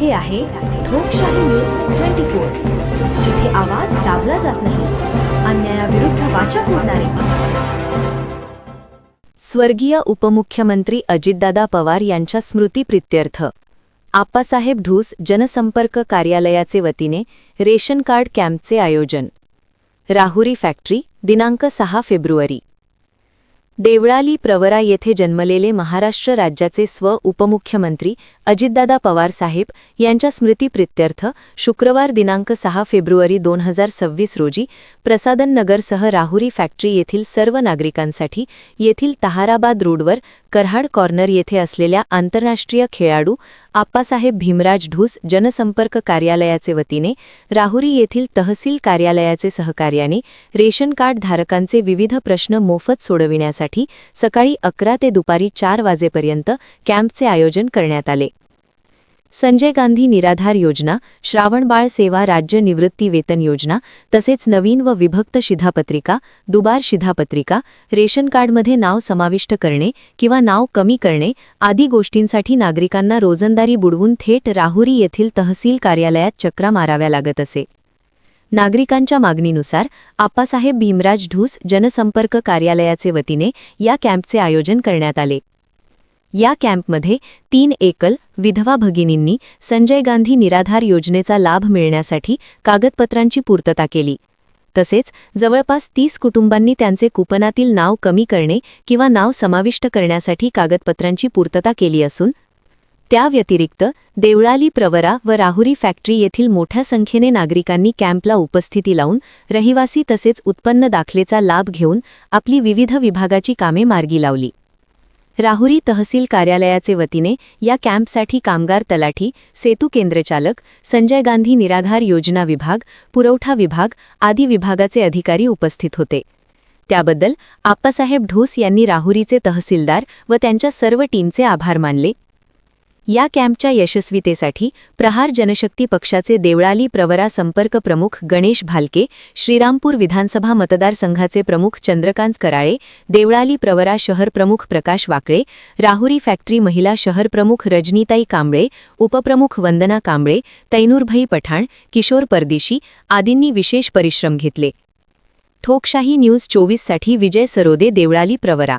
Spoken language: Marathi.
हे आहे ठोकशाही न्यूज 24, जिथे आवाज दाबला जात नाही, अन्यायाविरुद्ध वाचा फोडणारे. स्वर्गीय उपमुख्यमंत्री अजितदादा पवार यांच्या स्मृतिप्रित्यर्थ आप्पासाहेब ढूस जनसंपर्क कार्यालयाचे वतीने रेशन कार्ड कॅम्पचे आयोजन. राहुरी फॅक्टरी, दिनांक 6 फेब्रुवारी. देवळाली प्रवरा येथे जन्मलेले महाराष्ट्र राज्याचे उपमुख्यमंत्री अजितदादा पवार साहेब यांच्या स्मृतिप्रित्यर्थ शुक्रवार दिनांक 6 फेब्रुवारी 2026 रोजी प्रसादन नगरसह राहुरी फॅक्टरी येथील सर्व नागरिकांसाठी येथील ताहाराबाद रोडवर करहाड कॉर्नर येथे असलेल्या आंतरराष्ट्रीय खेळाडू आप्पासाहेब भीमराज ढूस जनसंपर्क कार्यालयाचे वतीने राहुरी येथील तहसील कार्यालयाचे सहकार्याने रेशन कार्ड धारकांचे विविध प्रश्न मोफत सोडविण्यासाठी सकाळी 11 ते दुपारी 4 वाजेपर्यंत कॅम्पचे आयोजन करण्यात आले. संजय गांधी निराधार योजना, श्रावणबाळ सेवा राज्य निवृत्ती वेतन योजना तसेच नवीन व विभक्त शिधापत्रिका, दुबार शिधापत्रिका, रेशन कार्डमध्ये नाव समाविष्ट करणे किंवा नाव कमी करणे आदी गोष्टींसाठी नागरिकांना रोजंदारी बुडवून थेट राहुरी येथील तहसील कार्यालयात चक्रा माराव्या लागत असे. नागरिकांच्या मागणीनुसार आप्पासाहेब भीमराज ढूस जनसंपर्क कार्यालयाचे वतीने या कॅम्पचे आयोजन करण्यात आले. या कॅम्पमध्ये 3 एकल विधवा भगिनींनी संजय गांधी निराधार योजनेचा लाभ मिळण्यासाठी कागदपत्रांची पूर्तता केली. तसेच जवळपास 30 कुटुंबांनी त्यांचे कुपनातील नाव कमी करणे किंवा नाव समाविष्ट करण्यासाठी कागदपत्रांची पूर्तता केली असून त्या व्यतिरिक्त देवळाली प्रवरा व राहुरी फॅक्टरी येथील मोठ्या संख्येने नागरिकांनी कॅम्पला उपस्थिती लावून रहिवासी तसेच उत्पन्न दाखलेचा लाभ घेऊन आपली विविध विभागाची कामे मार्गी लावली. राहुरी तहसील कार्यालयाचे वतीने या कॅम्पसाठी कामगार तलाठी, सेतू केंद्रचालक, संजय गांधी निराधार योजना विभाग, पुरवठा विभाग आदी विभागाचे अधिकारी उपस्थित होते. त्याबद्दल आप्पासाहेब ढूस यांनी राहुरीचे तहसीलदार व त्यांच्या सर्व टीमचे आभार मानले. या कॅम्पच्या यशस्वीतेसाठी प्रहार जनशक्ती पक्षाचे देवळाली प्रवरा संपर्क प्रमुख गणेश भालके, श्रीरामपूर विधानसभा मतदारसंघाचे प्रमुख चंद्रकांत कराळे, देवळाली प्रवरा शहर प्रमुख प्रकाश वाकळे, राहुरी फॅक्टरी महिला शहर प्रमुख रजनीताई कांबळे, उपप्रमुख वंदना कांबळे, तैनूरभाई पठाण, किशोर परदेशी आदींनी विशेष परिश्रम घेतले. ठोकशाही न्यूज 24 साठी विजय सरोदे, देवळाली प्रवरा.